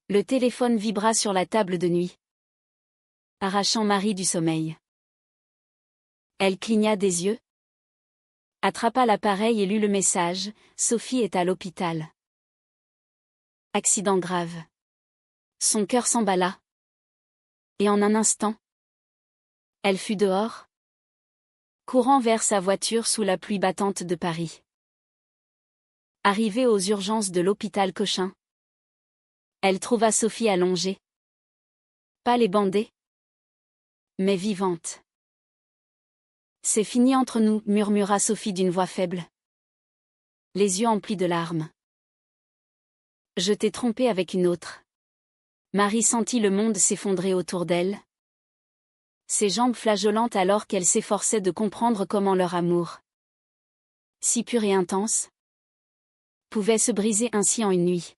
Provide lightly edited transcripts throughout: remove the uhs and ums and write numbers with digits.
Le téléphone vibra sur la table de nuit, arrachant Marie du sommeil. Elle cligna des yeux, attrapa l'appareil et lut le message: Sophie est à l'hôpital. Accident grave. Son cœur s'emballa. Et en un instant, elle fut dehors, courant vers sa voiture sous la pluie battante de Paris. Arrivée aux urgences de l'hôpital Cochin, elle trouva Sophie allongée, pâle et bandée, mais vivante. C'est fini entre nous, murmura Sophie d'une voix faible, les yeux emplis de larmes. Je t'ai trompé avec une autre. Marie sentit le monde s'effondrer autour d'elle, ses jambes flageolantes alors qu'elle s'efforçait de comprendre comment leur amour, si pur et intense, pouvait se briser ainsi en une nuit.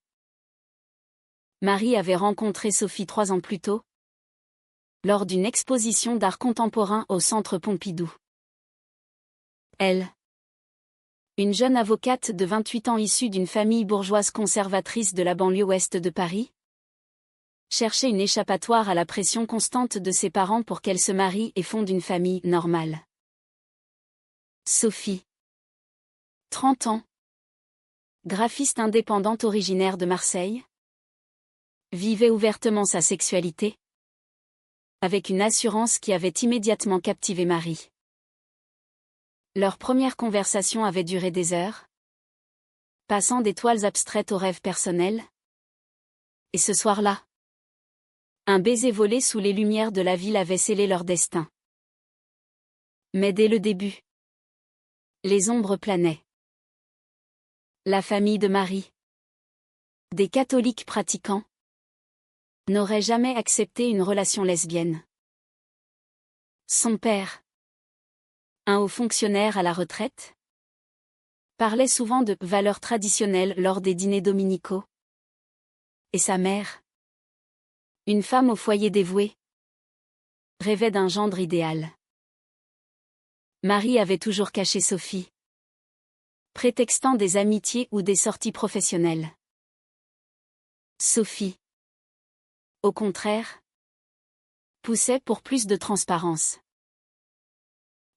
Marie avait rencontré Sophie 3 ans plus tôt, lors d'une exposition d'art contemporain au Centre Pompidou. Elle, une jeune avocate de 28 ans issue d'une famille bourgeoise conservatrice de la banlieue ouest de Paris, cherchait une échappatoire à la pression constante de ses parents pour qu'elle se marie et fonde une famille normale. Sophie, 30 ans, graphiste indépendante originaire de Marseille, vivait ouvertement sa sexualité, avec une assurance qui avait immédiatement captivé Marie. Leur première conversation avait duré des heures, passant des toiles abstraites aux rêves personnels. Et ce soir-là, un baiser volé sous les lumières de la ville avait scellé leur destin. Mais dès le début, les ombres planaient. La famille de Marie, des catholiques pratiquants, n'aurait jamais accepté une relation lesbienne. Son père, un haut fonctionnaire à la retraite, parlait souvent de valeurs traditionnelles lors des dîners dominicaux. Et sa mère, une femme au foyer dévouée, rêvait d'un gendre idéal. Marie avait toujours caché Sophie, prétextant des amitiés ou des sorties professionnelles. Sophie, au contraire, poussait pour plus de transparence.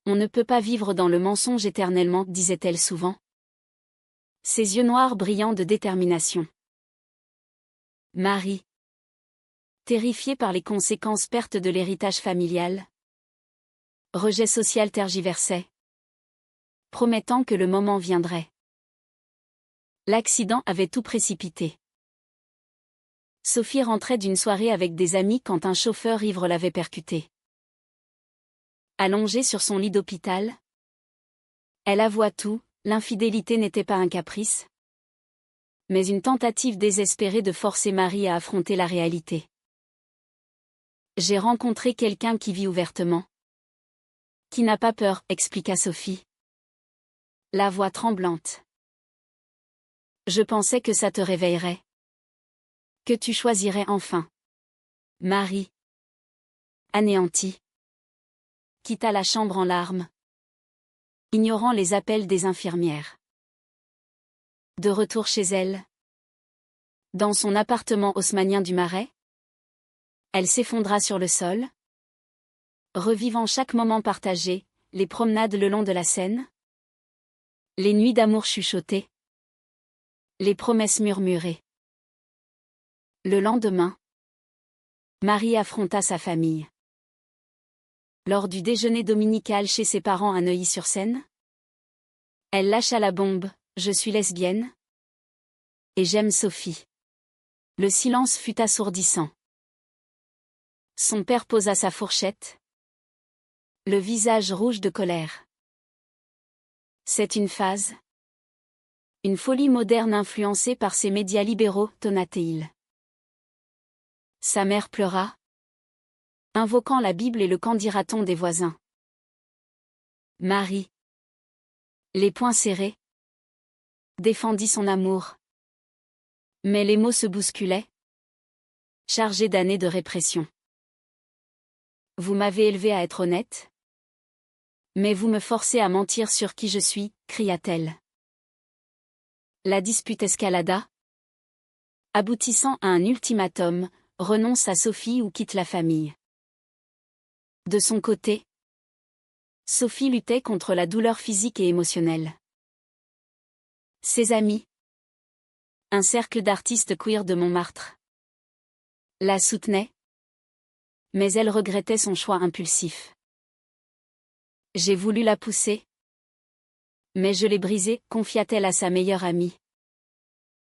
On ne peut pas vivre dans le mensonge éternellement, disait-elle souvent, ses yeux noirs brillant de détermination. Marie, terrifiée par les conséquences perte de l'héritage familial, rejet social tergiversait, promettant que le moment viendrait. L'accident avait tout précipité. Sophie rentrait d'une soirée avec des amis quand un chauffeur ivre l'avait percutée. Allongée sur son lit d'hôpital, elle avoua tout, l'infidélité n'était pas un caprice, mais une tentative désespérée de forcer Marie à affronter la réalité. J'ai rencontré quelqu'un qui vit ouvertement, qui n'a pas peur, expliqua Sophie, la voix tremblante. Je pensais que ça te réveillerait, que tu choisirais enfin. Marie, anéantie, quitta la chambre en larmes, ignorant les appels des infirmières. De retour chez elle, dans son appartement haussmannien du Marais, elle s'effondra sur le sol, revivant chaque moment partagé, les promenades le long de la Seine, les nuits d'amour chuchotées, les promesses murmurées. Le lendemain, Marie affronta sa famille. Lors du déjeuner dominical chez ses parents à Neuilly-sur-Seine, elle lâcha la bombe: je suis lesbienne, et j'aime Sophie. Le silence fut assourdissant. Son père posa sa fourchette, le visage rouge de colère. C'est une phase, une folie moderne influencée par ces médias libéraux, tonna-t-il. Sa mère pleura, invoquant la Bible et le qu'en dira-t-on des voisins. Marie, les poings serrés, défendit son amour. Mais les mots se bousculaient, chargés d'années de répression. Vous m'avez élevée à être honnête, mais vous me forcez à mentir sur qui je suis, cria-t-elle. La dispute escalada, aboutissant à un ultimatum, renonce à Sophie ou quitte la famille. De son côté, Sophie luttait contre la douleur physique et émotionnelle. Ses amis, un cercle d'artistes queer de Montmartre, la soutenaient, mais elle regrettait son choix impulsif. J'ai voulu la pousser, mais je l'ai brisée, confia-t-elle à sa meilleure amie.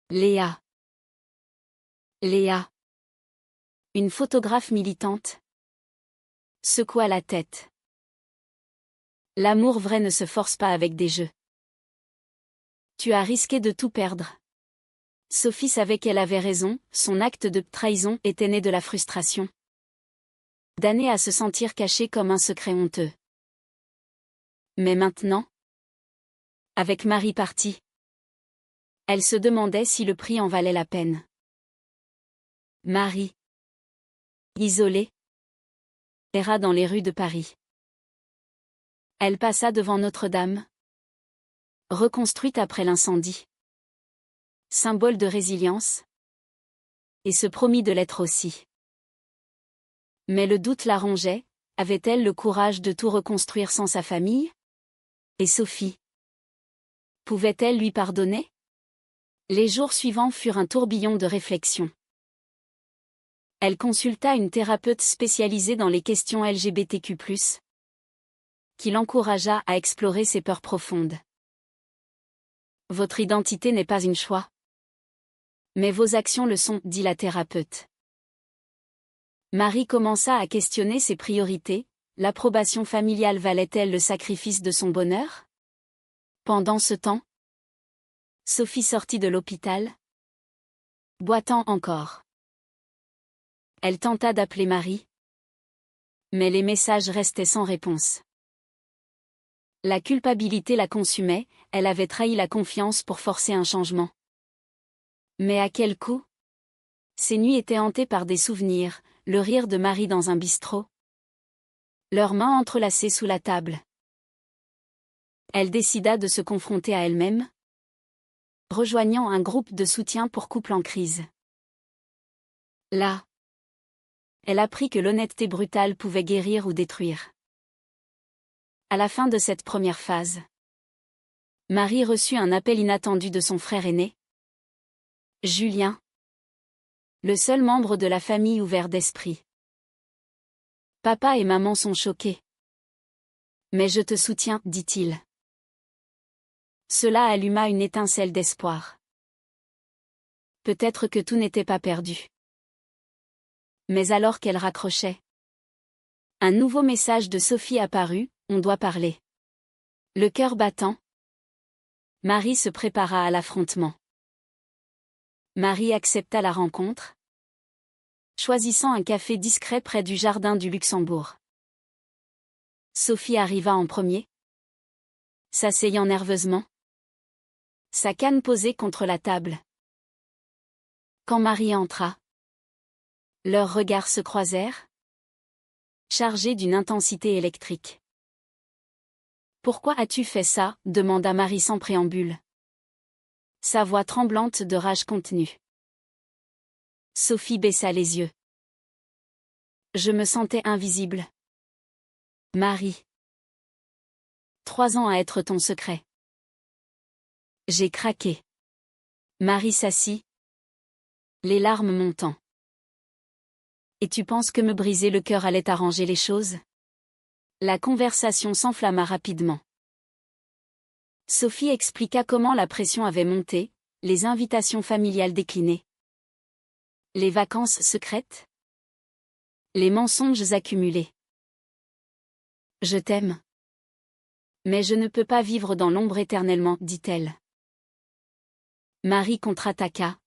Léa. Léa. Une photographe militante, secoua la tête. L'amour vrai ne se force pas avec des jeux. Tu as risqué de tout perdre. Sophie savait qu'elle avait raison, son acte de trahison était né de la frustration. Damnée à se sentir cachée comme un secret honteux. Mais maintenant, avec Marie partie, elle se demandait si le prix en valait la peine. Marie, isolée, erra dans les rues de Paris. Elle passa devant Notre-Dame, reconstruite après l'incendie. Symbole de résilience, et se promit de l'être aussi. Mais le doute la rongeait, avait-elle le courage de tout reconstruire sans sa famille? Et Sophie? Pouvait-elle lui pardonner? Les jours suivants furent un tourbillon de réflexions. Elle consulta une thérapeute spécialisée dans les questions LGBTQ+, qui l'encouragea à explorer ses peurs profondes. Votre identité n'est pas une choix. Mais vos actions le sont, dit la thérapeute. Marie commença à questionner ses priorités, l'approbation familiale valait-elle le sacrifice de son bonheur? Pendant ce temps, Sophie sortit de l'hôpital, boitant encore. Elle tenta d'appeler Marie, mais les messages restaient sans réponse. La culpabilité la consumait, elle avait trahi la confiance pour forcer un changement. Mais à quel coût? Ses nuits étaient hantées par des souvenirs, le rire de Marie dans un bistrot, leurs mains entrelacées sous la table. Elle décida de se confronter à elle-même, rejoignant un groupe de soutien pour couples en crise. Là, elle apprit que l'honnêteté brutale pouvait guérir ou détruire. À la fin de cette première phase, Marie reçut un appel inattendu de son frère aîné, Julien, le seul membre de la famille ouvert d'esprit. Papa et maman sont choqués. Mais je te soutiens, dit-il. Cela alluma une étincelle d'espoir. Peut-être que tout n'était pas perdu. Mais alors qu'elle raccrochait, un nouveau message de Sophie apparut, on doit parler. Le cœur battant, Marie se prépara à l'affrontement. Marie accepta la rencontre, choisissant un café discret près du jardin du Luxembourg. Sophie arriva en premier, s'asseyant nerveusement, sa canne posée contre la table. Quand Marie entra, leurs regards se croisèrent, chargés d'une intensité électrique. « Pourquoi as-tu fait ça ?» demanda Marie sans préambule. Sa voix tremblante de rage contenue. Sophie baissa les yeux. Je me sentais invisible. Marie. 3 ans à être ton secret. J'ai craqué. Marie s'assit, les larmes montant. Et tu penses que me briser le cœur allait arranger les choses? La conversation s'enflamma rapidement. Sophie expliqua comment la pression avait monté, les invitations familiales déclinées. Les vacances secrètes? Les mensonges accumulés. Je t'aime. Mais je ne peux pas vivre dans l'ombre éternellement, dit-elle. Marie contre-attaqua,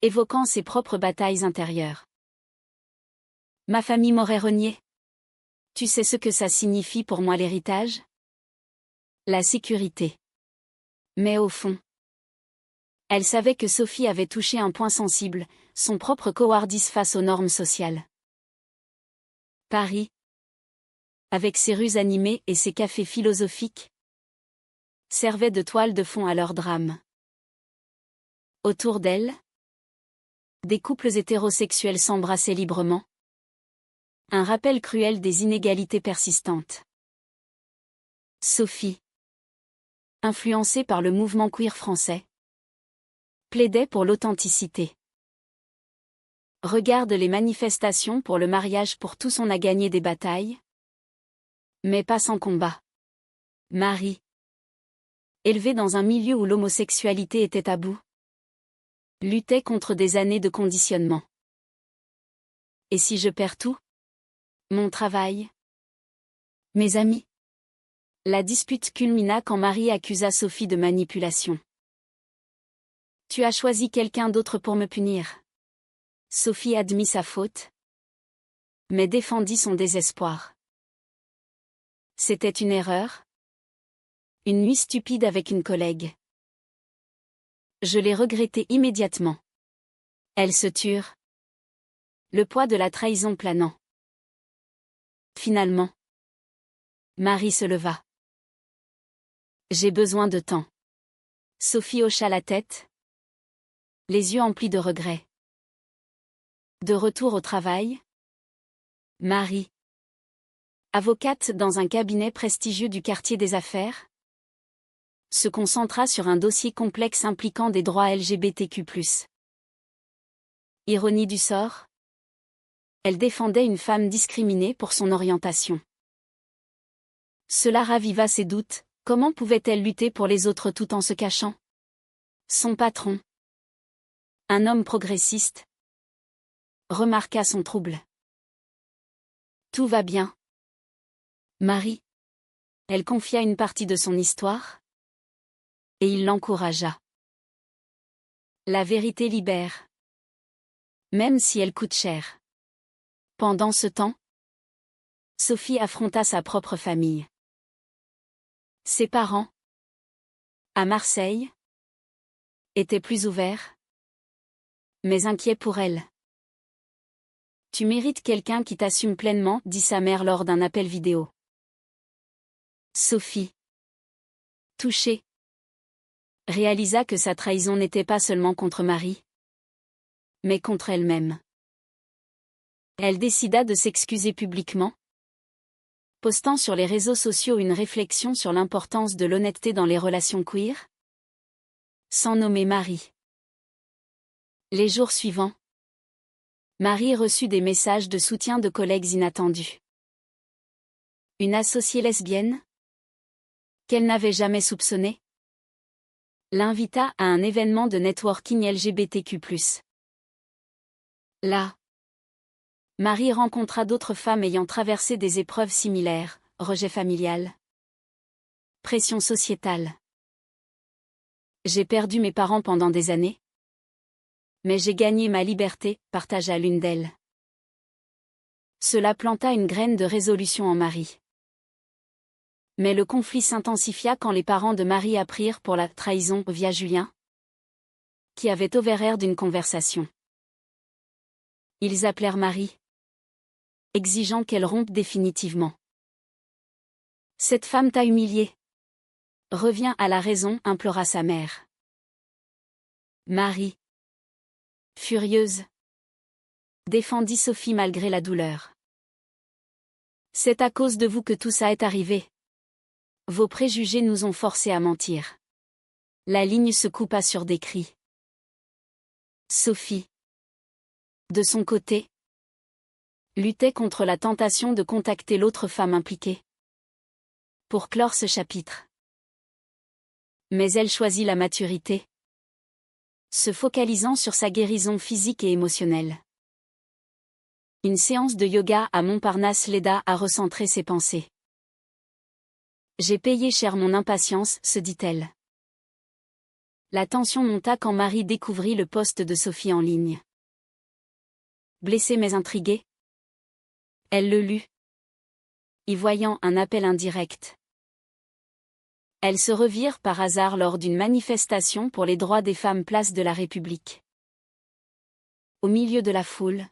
évoquant ses propres batailles intérieures. Ma famille m'aurait renié. Tu sais ce que ça signifie pour moi l'héritage? La sécurité. Mais au fond, elle savait que Sophie avait touché un point sensible, son propre cowardice face aux normes sociales. Paris, avec ses rues animées et ses cafés philosophiques, servait de toile de fond à leur drame. Autour d'elle, Des couples hétérosexuels s'embrassaient librement. Un rappel cruel des inégalités persistantes. Sophie, influencée par le mouvement queer français, plaidait pour l'authenticité. Regarde les manifestations pour le mariage pour tous, on a gagné des batailles, mais pas sans combat. Marie, élevée dans un milieu où l'homosexualité était tabou, luttait contre des années de conditionnement. Et si je perds tout? Mon travail? Mes amis? La dispute culmina quand Marie accusa Sophie de manipulation. Tu as choisi quelqu'un d'autre pour me punir. Sophie admit sa faute, mais défendit son désespoir. C'était une erreur? Une nuit stupide avec une collègue. Je l'ai regretté immédiatement. Elles se turent. Le poids de la trahison planant. Finalement, Marie se leva. J'ai besoin de temps. Sophie hocha la tête, les yeux emplis de regret. De retour au travail, Marie, avocate dans un cabinet prestigieux du quartier des affaires, se concentra sur un dossier complexe impliquant des droits LGBTQ+. Ironie du sort, elle défendait une femme discriminée pour son orientation. Cela raviva ses doutes, comment pouvait-elle lutter pour les autres tout en se cachant? Son patron, un homme progressiste, remarqua son trouble. Tout va bien. Marie. Elle confia une partie de son histoire, et il l'encouragea. La vérité libère. Même si elle coûte cher. Pendant ce temps, Sophie affronta sa propre famille. Ses parents, à Marseille, étaient plus ouverts, mais inquiets pour elle. Tu mérites quelqu'un qui t'assume pleinement, dit sa mère lors d'un appel vidéo. Sophie, touchée, réalisa que sa trahison n'était pas seulement contre Marie, mais contre elle-même. Elle décida de s'excuser publiquement, postant sur les réseaux sociaux une réflexion sur l'importance de l'honnêteté dans les relations queer, sans nommer Marie. Les jours suivants, Marie reçut des messages de soutien de collègues inattendus. Une associée lesbienne, qu'elle n'avait jamais soupçonnée, l'invita à un événement de networking LGBTQ+. Là, Marie rencontra d'autres femmes ayant traversé des épreuves similaires, rejet familial, pression sociétale. J'ai perdu mes parents pendant des années, mais j'ai gagné ma liberté, partagea l'une d'elles. Cela planta une graine de résolution en Marie. Mais le conflit s'intensifia quand les parents de Marie apprirent pour la trahison via Julien, qui avait ouvert d'une conversation. Ils appelèrent Marie, exigeant qu'elle rompe définitivement. Cette femme t'a humiliée. Reviens à la raison, implora sa mère. Marie, furieuse, défendit Sophie malgré la douleur. C'est à cause de vous que tout ça est arrivé. Vos préjugés nous ont forcés à mentir. La ligne se coupa sur des cris. Sophie, de son côté, luttait contre la tentation de contacter l'autre femme impliquée, pour clore ce chapitre. Mais elle choisit la maturité, se focalisant sur sa guérison physique et émotionnelle. Une séance de yoga à Montparnasse l'aida à recentrer ses pensées. J'ai payé cher mon impatience, se dit-elle. La tension monta quand Marie découvrit le post de Sophie en ligne. Blessée mais intriguée, elle le lut, y voyant un appel indirect. Elles se revirent par hasard lors d'une manifestation pour les droits des femmes place de la République. Au milieu de la foule,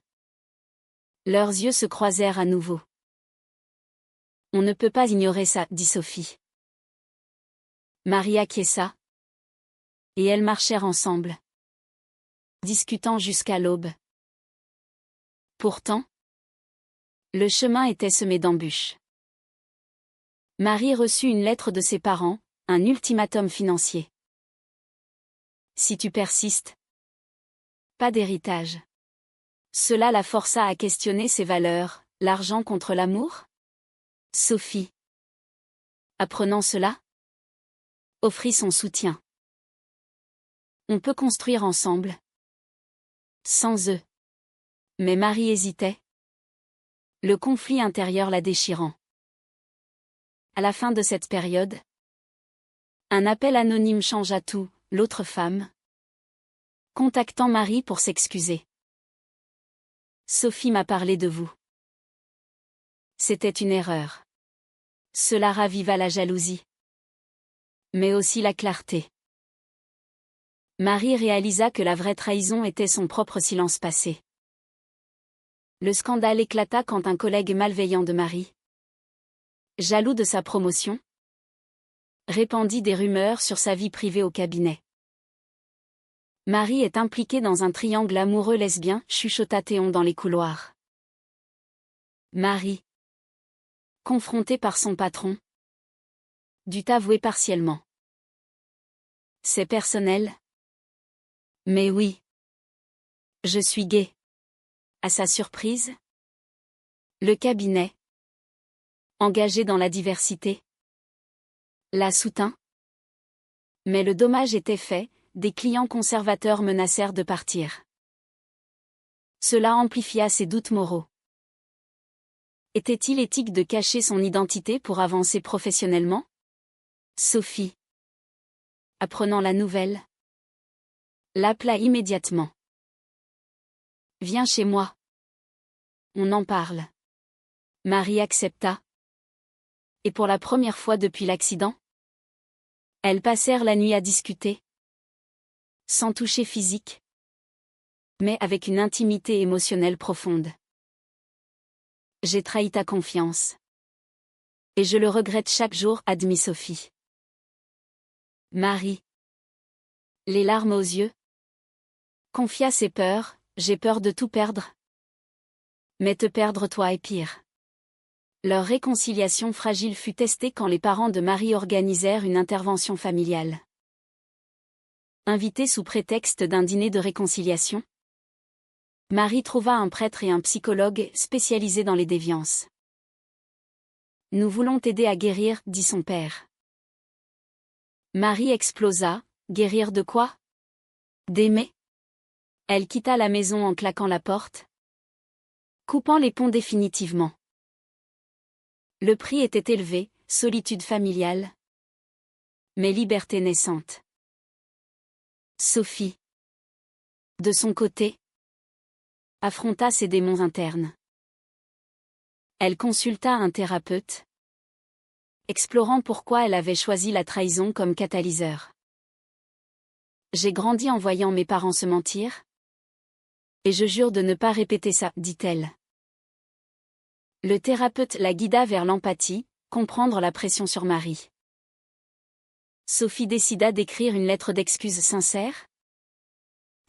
leurs yeux se croisèrent à nouveau. On ne peut pas ignorer ça, dit Sophie. Marie acquiesça, et elles marchèrent ensemble. discutant jusqu'à l'aube. Pourtant, le chemin était semé d'embûches. Marie reçut une lettre de ses parents, un ultimatum financier. Si tu persistes, pas d'héritage. Cela la força à questionner ses valeurs, l'argent contre l'amour? Sophie, apprenant cela, offrit son soutien. On peut construire ensemble. Sans eux. Mais Marie hésitait. Le conflit intérieur la déchirant. À la fin de cette période, un appel anonyme changea tout, l'autre femme, contactant Marie pour s'excuser. Sophie m'a parlé de vous. C'était une erreur. Cela raviva la jalousie. Mais aussi la clarté. Marie réalisa que la vraie trahison était son propre silence passé. Le scandale éclata quand un collègue malveillant de Marie, jaloux de sa promotion, répandit des rumeurs sur sa vie privée au cabinet. Marie est impliquée dans un triangle amoureux lesbien, chuchota Théon dans les couloirs. Marie, confrontée par son patron, dut avouer partiellement. C'est personnel. Mais oui. Je suis gay. À sa surprise, le cabinet, engagé dans la diversité, la soutint. Mais le dommage était fait, des clients conservateurs menacèrent de partir. Cela amplifia ses doutes moraux. Était-il éthique de cacher son identité pour avancer professionnellement? Sophie, apprenant la nouvelle, l'appela immédiatement. Viens chez moi. On en parle. Marie accepta. Et pour la première fois depuis l'accident, elles passèrent la nuit à discuter. Sans toucher physique, mais avec une intimité émotionnelle profonde. J'ai trahi ta confiance. Et je le regrette chaque jour, admit Sophie. Marie, les larmes aux yeux, confia ses peurs, j'ai peur de tout perdre. Mais te perdre toi est pire. Leur réconciliation fragile fut testée quand les parents de Marie organisèrent une intervention familiale. Invitée sous prétexte d'un dîner de réconciliation, Marie trouva un prêtre et un psychologue spécialisés dans les déviances. Nous voulons t'aider à guérir, dit son père. Marie explosa, guérir de quoi? D'aimer. Elle quitta la maison en claquant la porte, coupant les ponts définitivement. Le prix était élevé, solitude familiale, mais liberté naissante. Sophie, de son côté, affronta ses démons internes. Elle consulta un thérapeute, explorant pourquoi elle avait choisi la trahison comme catalyseur. J'ai grandi en voyant mes parents se mentir, et je jure de ne pas répéter ça, dit-elle. Le thérapeute la guida vers l'empathie, comprendre la pression sur Marie. Sophie décida d'écrire une lettre d'excuse sincère,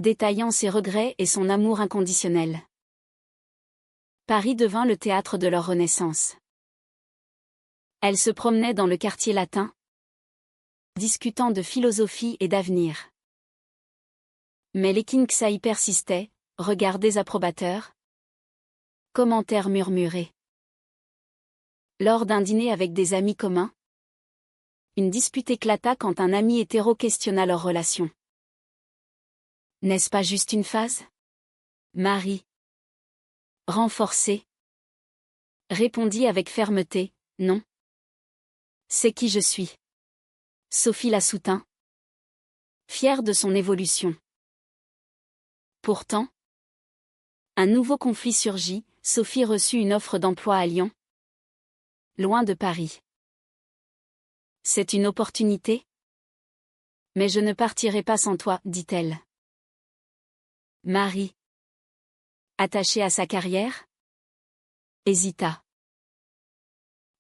détaillant ses regrets et son amour inconditionnel. Paris devint le théâtre de leur renaissance. Elle se promenait dans le quartier latin, discutant de philosophie et d'avenir. Mais les Kinksai persistaient, regards désapprobateurs, commentaires murmurés. Lors d'un dîner avec des amis communs, une dispute éclata quand un ami hétéro questionna leur relation. N'est-ce pas juste une phase? Marie, renforcée, répondit avec fermeté, non. C'est qui je suis. Sophie la soutint, fière de son évolution. Pourtant, un nouveau conflit surgit, Sophie reçut une offre d'emploi à Lyon, loin de Paris. C'est une opportunité? Mais je ne partirai pas sans toi, dit-elle. Marie, attachée à sa carrière, hésita.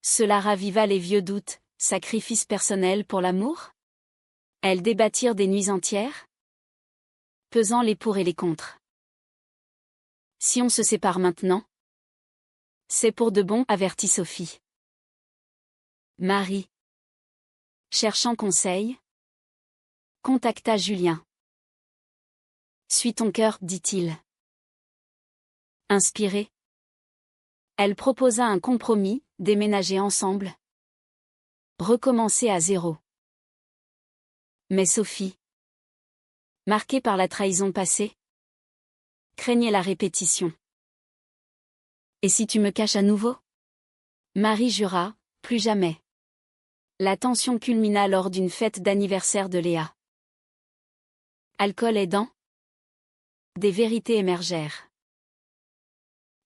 Cela raviva les vieux doutes, sacrifice personnel pour l'amour? Elles débattirent des nuits entières? pesant les pour et les contre. Si on se sépare maintenant, c'est pour de bon, avertit Sophie. Marie, cherchant conseil, contacta Julien. Suis ton cœur, dit-il. Inspirée, elle proposa un compromis, déménager ensemble. Recommencer à zéro. Mais Sophie, marquée par la trahison passée, craignait la répétition. Et si tu me caches à nouveau? Marie jura, plus jamais. La tension culmina lors d'une fête d'anniversaire de Léa. Alcool aidant, des vérités émergèrent.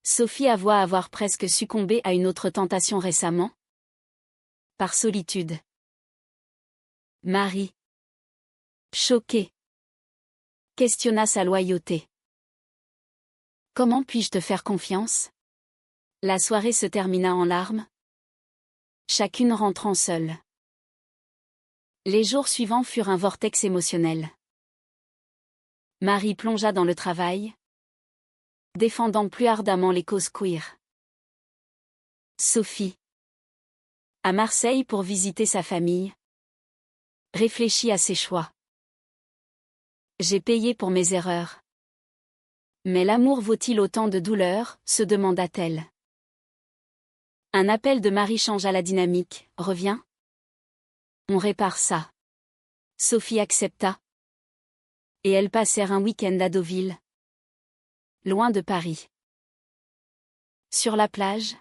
Sophie avoua avoir presque succombé à une autre tentation récemment. Par solitude. Marie, choquée, questionna sa loyauté. Comment puis-je te faire confiance? La soirée se termina en larmes. Chacune rentrant seule. Les jours suivants furent un vortex émotionnel. Marie plongea dans le travail, défendant plus ardemment les causes queer. Sophie, à Marseille pour visiter sa famille, réfléchit à ses choix. J'ai payé pour mes erreurs. Mais l'amour vaut-il autant de douleur, se demanda-t-elle. Un appel de Marie changea la dynamique. Reviens? On répare ça. Sophie accepta. Et elles passèrent un week-end à Deauville, loin de Paris. Sur la plage,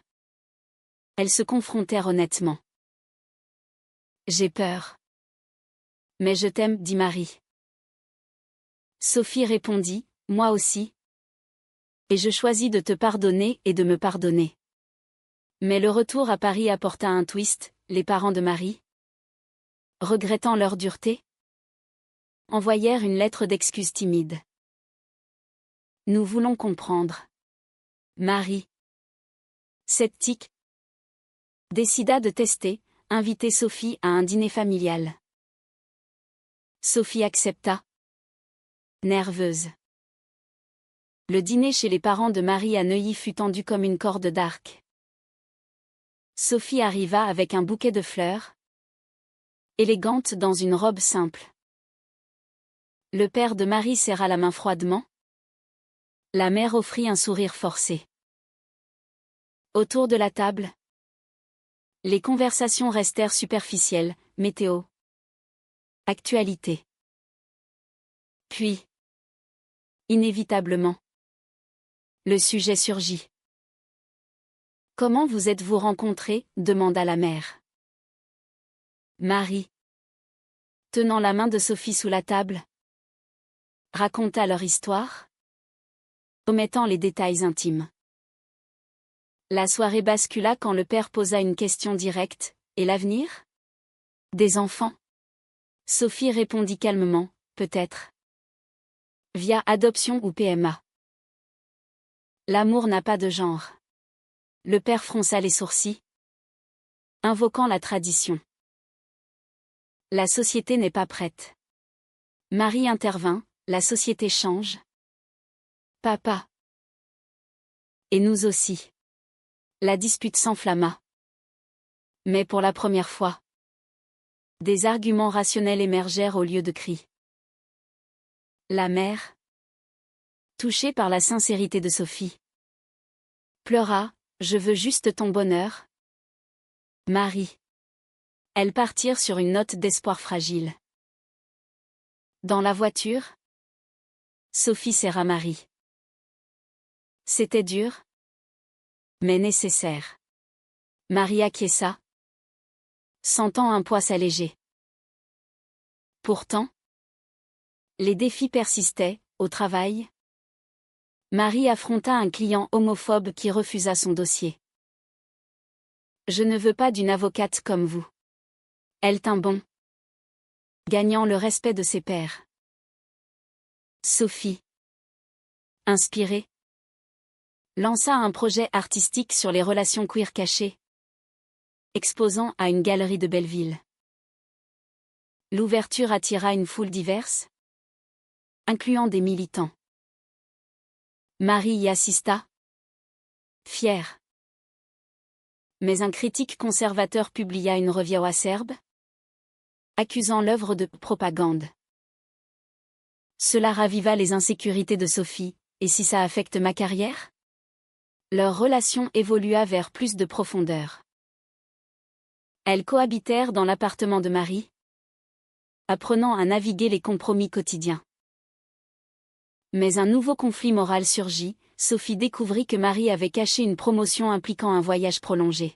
elles se confrontèrent honnêtement. J'ai peur. Mais je t'aime, dit Marie. Sophie répondit, moi aussi. Et je choisis de te pardonner et de me pardonner. Mais le retour à Paris apporta un twist, les parents de Marie, regrettant leur dureté, envoyèrent une lettre d'excuse timide. Nous voulons comprendre. Marie, sceptique, décida de tester, inviter Sophie à un dîner familial. Sophie accepta. Nerveuse. Le dîner chez les parents de Marie à Neuilly fut tendu comme une corde d'arc. Sophie arriva avec un bouquet de fleurs, élégante dans une robe simple. Le père de Marie serra la main froidement. La mère offrit un sourire forcé. Autour de la table, les conversations restèrent superficielles, météo, actualité. Puis, inévitablement, le sujet surgit. Comment vous êtes-vous rencontrés? Demanda la mère. Marie, tenant la main de Sophie sous la table, raconta leur histoire, omettant les détails intimes. La soirée bascula quand le père posa une question directe, et l'avenir? Des enfants? Sophie répondit calmement, peut-être. Via adoption ou PMA. L'amour n'a pas de genre. Le père fronça les sourcils, invoquant la tradition. La société n'est pas prête. Marie intervint, la société change. Papa. Et nous aussi. La dispute s'enflamma. Mais pour la première fois, des arguments rationnels émergèrent au lieu de cris. La mère, touchée par la sincérité de Sophie, pleura, je veux juste ton bonheur. Marie. Elles partirent sur une note d'espoir fragile. Dans la voiture, Sophie serra Marie. C'était dur, mais nécessaire. Marie acquiesça, sentant un poids s'alléger. Pourtant, les défis persistaient, au travail. Marie affronta un client homophobe qui refusa son dossier. Je ne veux pas d'une avocate comme vous. Elle tint bon, gagnant le respect de ses pairs. Sophie, inspirée, lança un projet artistique sur les relations queer cachées, exposant à une galerie de Belleville. L'ouverture attira une foule diverse, incluant des militants. Marie y assista, fière. Mais un critique conservateur publia une review acerbe, accusant l'œuvre de propagande. Cela raviva les insécurités de Sophie, et si ça affecte ma carrière? Leur relation évolua vers plus de profondeur. Elles cohabitèrent dans l'appartement de Marie, apprenant à naviguer les compromis quotidiens. Mais un nouveau conflit moral surgit, Sophie découvrit que Marie avait caché une promotion impliquant un voyage prolongé.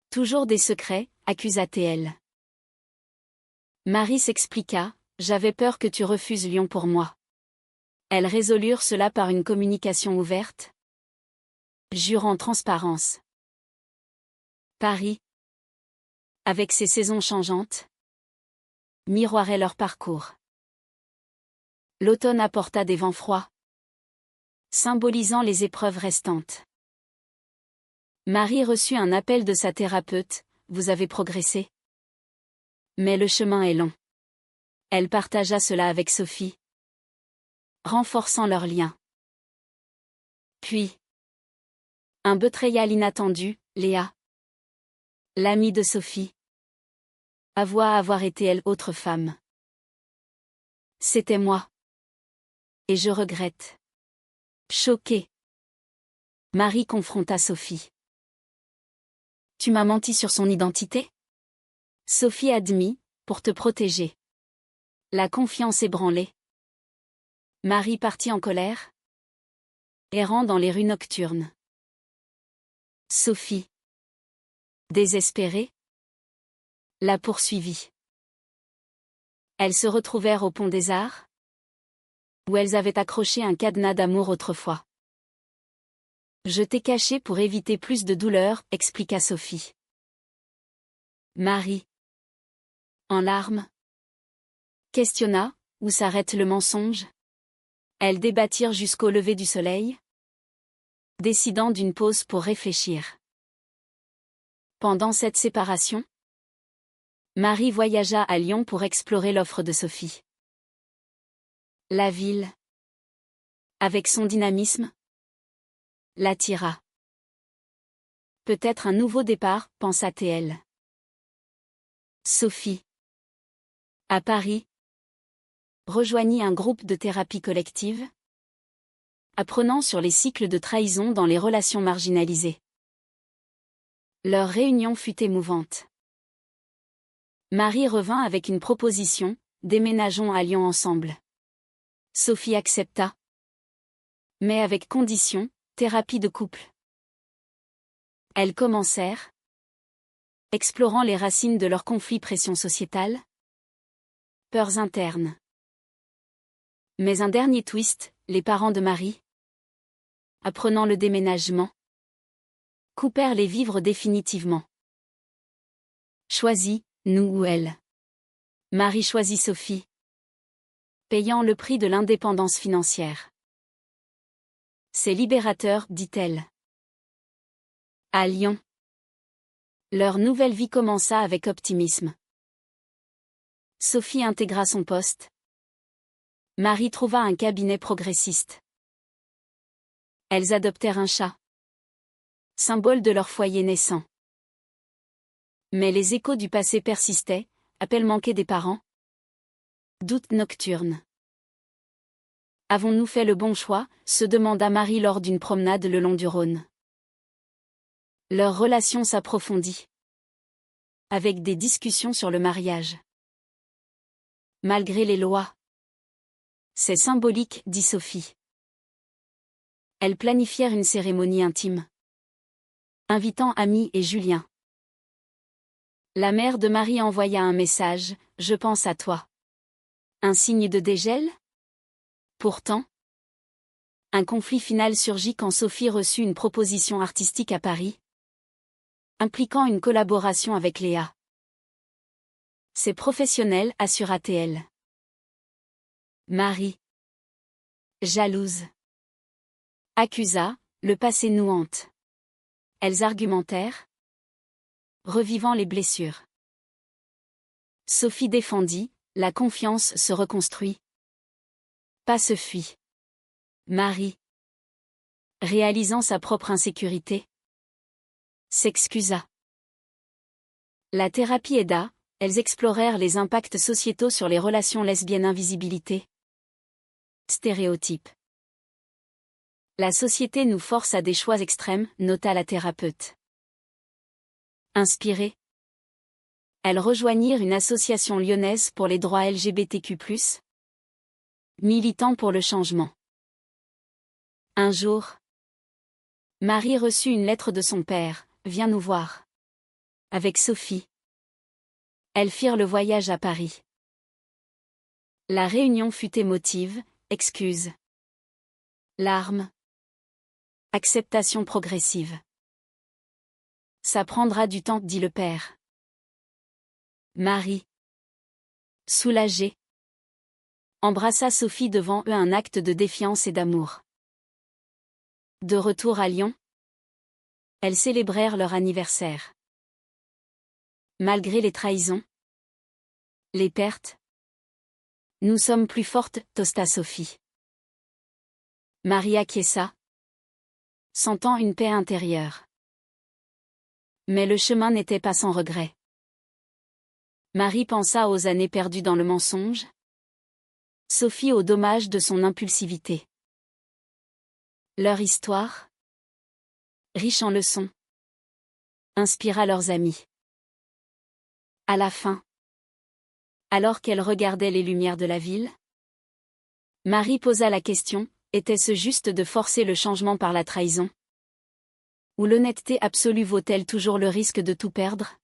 Toujours des secrets, accusa-t-elle. Marie s'expliqua, j'avais peur que tu refuses Lyon pour moi. Elles résolurent cela par une communication ouverte, jurant transparence. Paris, avec ses saisons changeantes, miroirait leur parcours. L'automne apporta des vents froids, symbolisant les épreuves restantes. Marie reçut un appel de sa thérapeute, vous avez progressé. Mais le chemin est long. Elle partagea cela avec Sophie, renforçant leur lien. Puis, un betrayal inattendu, Léa, l'amie de Sophie, avoua avoir été elle autre femme. C'était moi. Et je regrette. Choquée, Marie confronta Sophie. Tu m'as menti sur son identité? Sophie admit, pour te protéger. La confiance ébranlée. Marie partit en colère, errant dans les rues nocturnes. Sophie, désespérée, la poursuivit. Elles se retrouvèrent au Pont des Arts, où elles avaient accroché un cadenas d'amour autrefois. Je t'ai caché pour éviter plus de douleur, expliqua Sophie. Marie, en larmes, questionna, où s'arrête le mensonge? Elles débattirent jusqu'au lever du soleil, décidant d'une pause pour réfléchir. Pendant cette séparation, Marie voyagea à Lyon pour explorer l'offre de Sophie. La ville, avec son dynamisme, l'attira. Peut-être un nouveau départ, pensa-t-elle. Sophie, à Paris, rejoignit un groupe de thérapie collective, apprenant sur les cycles de trahison dans les relations marginalisées. Leur réunion fut émouvante. Marie revint avec une proposition, déménageons à Lyon ensemble. Sophie accepta. Mais avec condition, thérapie de couple. Elles commencèrent, explorant les racines de leur conflit pression sociétale, peurs internes. Mais un dernier twist, les parents de Marie, apprenant le déménagement, coupèrent les vivres définitivement. Choisis, nous ou elle. Marie choisit Sophie, payant le prix de l'indépendance financière. C'est libérateur, dit-elle. À Lyon, leur nouvelle vie commença avec optimisme. Sophie intégra son poste. Marie trouva un cabinet progressiste. Elles adoptèrent un chat, symbole de leur foyer naissant. Mais les échos du passé persistaient, appels manqués des parents, doutes nocturnes. Avons-nous fait le bon choix, se demanda Marie lors d'une promenade le long du Rhône. Leur relation s'approfondit, avec des discussions sur le mariage. Malgré les lois. C'est symbolique, dit Sophie. Elles planifièrent une cérémonie intime, invitant amis et Julien. La mère de Marie envoya un message, je pense à toi. Un signe de dégel? Pourtant, un conflit final surgit quand Sophie reçut une proposition artistique à Paris, impliquant une collaboration avec Léa. C'est professionnel, assura-t-elle. Marie, jalouse, accusa, le passé nous hante. Elles argumentèrent, revivant les blessures. Sophie défendit, la confiance se reconstruit. Pas se fuit. Marie, réalisant sa propre insécurité, s'excusa. La thérapie aida, elles explorèrent les impacts sociétaux sur les relations lesbiennes. Invisibilité. Stéréotypes. La société nous force à des choix extrêmes, nota la thérapeute. Inspirées, elles rejoignirent une association lyonnaise pour les droits LGBTQ+, militant pour le changement. Un jour, Marie reçut une lettre de son père, « Viens nous voir ». Avec Sophie, elles firent le voyage à Paris. La réunion fut émotive, excuses, larmes, acceptation progressive. Ça prendra du temps, dit le père. Marie, soulagée, embrassa Sophie devant eux, un acte de défiance et d'amour. De retour à Lyon, elles célébrèrent leur anniversaire. Malgré les trahisons, les pertes, nous sommes plus fortes, toasta Sophie. Marie acquiesça, sentant une paix intérieure. Mais le chemin n'était pas sans regret. Marie pensa aux années perdues dans le mensonge, Sophie aux dommages de son impulsivité. Leur histoire, riche en leçons, inspira leurs amis. À la fin, alors qu'elle regardait les lumières de la ville, Marie posa la question, était-ce juste de forcer le changement par la trahison? Ou l'honnêteté absolue vaut-elle toujours le risque de tout perdre?